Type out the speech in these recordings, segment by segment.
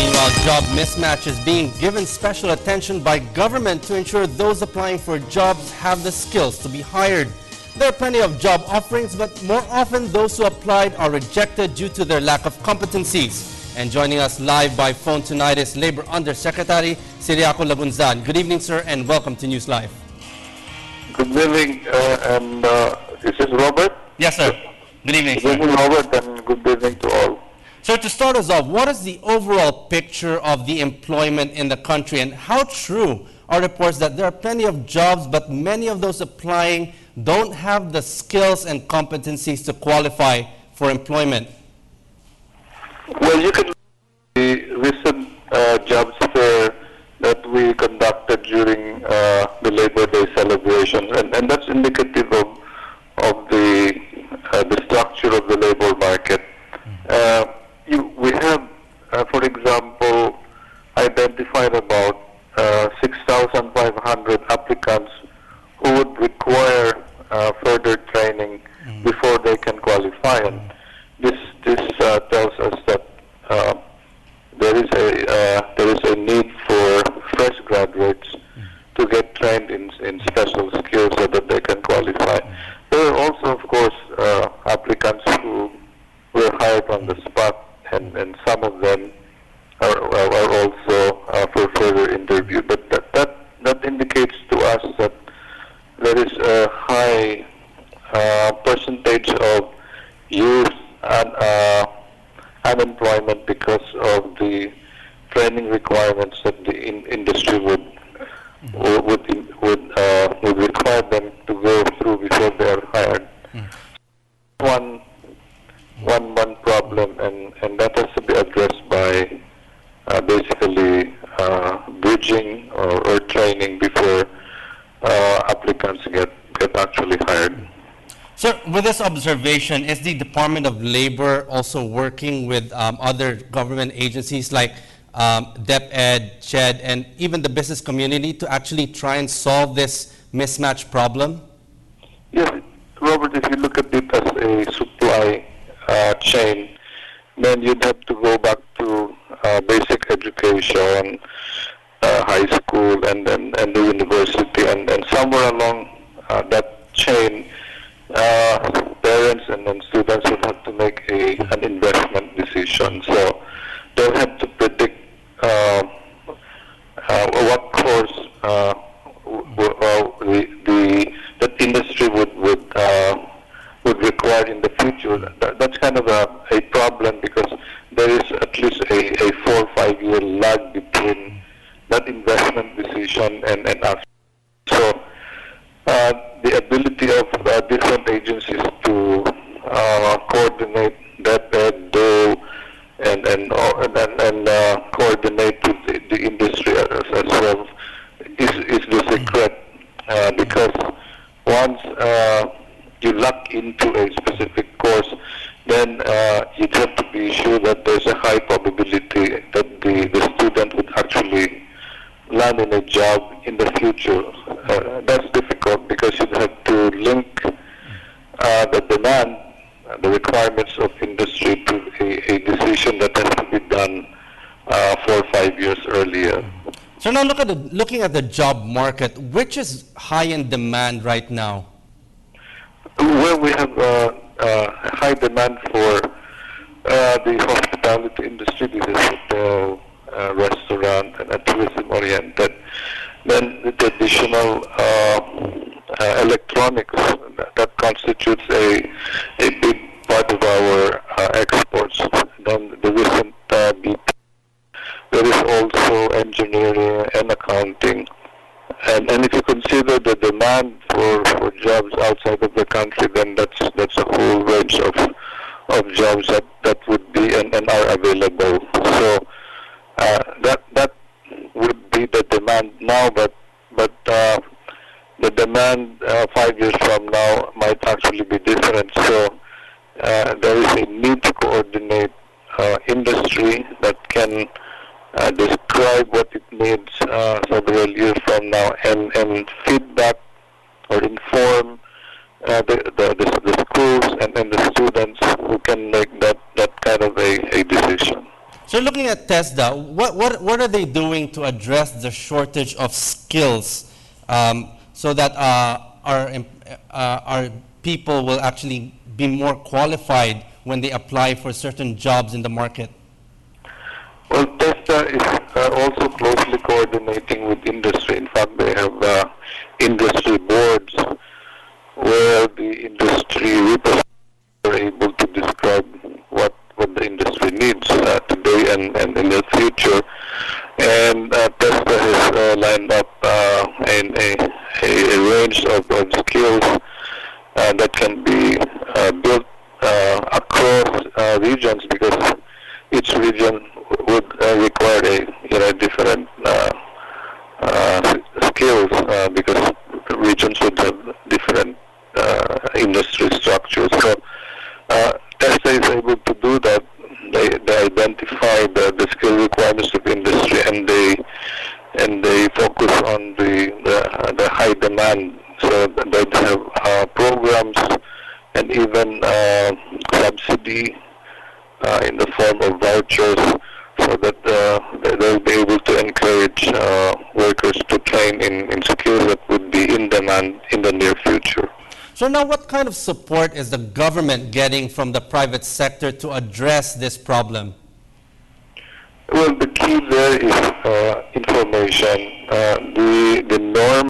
Meanwhile, job mismatch is being given special attention by government to ensure those applying for jobs have the skills to be hired. There are plenty of job offerings, but more often those who applied are rejected due to their lack of competencies. And joining us live by phone tonight is Labor Undersecretary Ciriaco Lagunzad. Good evening, sir, and welcome to NewsLife. Good evening, is this Robert? Yes, sir. Good evening, sir. Good evening, Robert, and good evening to all. So to start us off, what is the overall picture of the employment in the country, and how true are reports that there are plenty of jobs, but many of those applying don't have the skills and competencies to qualify for employment? Well, you can look at the recent jobs fair that we conducted during the Labor Day celebration, and that's indicative of the structure of the labor market. We have, for example, identified about 6,500 applicants who would require further training before they can qualify. And this tells us that there is a need for fresh graduates to get trained in special skills so that they can qualify. There are also, of course, applicants who were hired on the spot, and some of them are also for further interview. But that indicates to us that there is a high percentage of youth and unemployment because of the training requirements that the industry would require them to go through before they are hired. One problem, and that has to be addressed by basically bridging or training before applicants get actually hired. Sir, with this observation, is the Department of Labor also working with other government agencies like DepEd, CHED, and even the business community to actually try and solve this mismatch problem? Yes, Robert, if you look at it as a supply chain, then you'd have to go back to basic education, high school, and the university, and somewhere along that chain, parents and then students would have to make an investment decision. So they'll have to predict what course that industry would require in the future. That's kind of a problem, because there is at least a 4 or 5 year lag between that investment decision and action. So the ability of different agencies to coordinate DepEd, DOLE, and coordinate with the industry as well is the secret, because once you lock into a specific course, then you'd have to be sure that there's a high probability that the student would actually land in a job in the future. That's difficult, because you'd have to link the demand, the requirements of industry to a decision that has to be done 4 or 5 years earlier. So now looking at the job market, which is high in demand right now? Well, we have a high demand for the hospitality industry. This is hotel, restaurant, and tourism oriented. Then the traditional electronics, that constitutes a big part of our exports. Then the recent BP. There is also engineering and accounting. And if you consider the demand for jobs outside of the country, then that's a whole range of jobs that would be and are available. So that would be the demand now, but the demand 5 years from now might actually be different. So there is a need to coordinate industry that can describe what it needs several years from now, and feedback or inform the schools and the students who can make that kind of a decision. So looking at TESDA, what are they doing to address the shortage of skills so that our people will actually be more qualified when they apply for certain jobs in the market? Well, TESDA is also closely coordinating with industry. In fact, they have industry boards where the industry representatives are able to describe what the industry needs today and in the future. And TESDA has lined up a range of skills that can be built across regions, because each region would require different skills, because regions would have different industry structures. So TESDA is able to do that. They identify the skill requirements of industry, and they focus on the high demand. So they have programs and even subsidy in the form of vouchers, so that they'll be able to encourage workers to train in skills that would be in demand in the near future. So now, what kind of support is the government getting from the private sector to address this problem? Well, the key there is information. The norm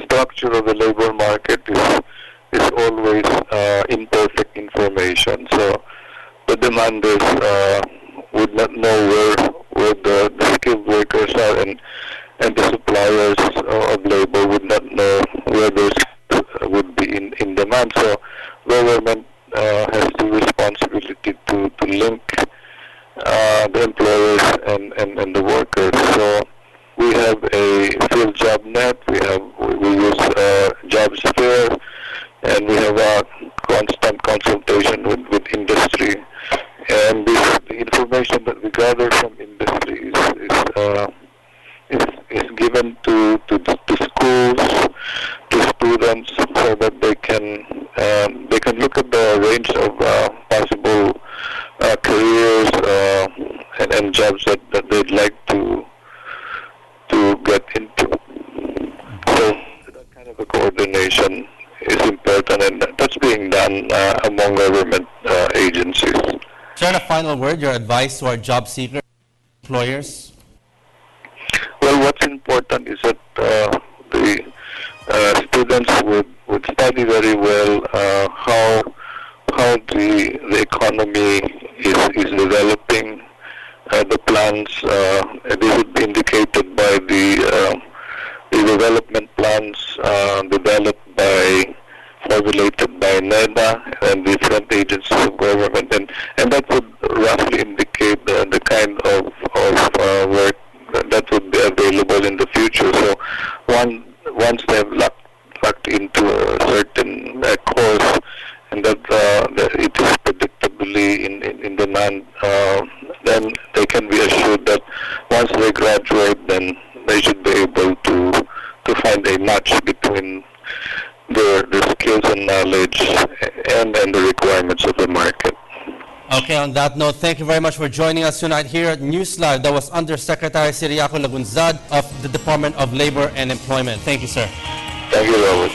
structure of the labor market is always imperfect information. So the demanders would not know where the skilled workers are, and the suppliers of labor would not know where those would be in demand. So government has the responsibility to link the employers and the workers. So we have a field job net, we use jobs fair, and we have a constant consultation with industry. And the information that we gather from industry is given to schools, to students, so that they can look at the range of possible careers and jobs that they'd like to get into. So that kind of a coordination is important, and that's being done among government agencies. Sir, a final word, your advice to our job seeker employers? Well, what's important is that the students would study very well how the economy is developing, the plans. This would be indicated by the development plans formulated by NEDA and different agencies of government, and that would roughly indicate the kind of work that would be available in the future. So once they have locked into a certain course, and that it is predictably in demand, then they can be assured that once they graduate, then they should be able to find a match between their skills and knowledge and the requirements of the market. Okay, on that note, thank you very much for joining us tonight here at NewsLive. That was Undersecretary Ciriaco Lagunzad of the Department of Labor and Employment. Thank you, sir. Thank you, Robert.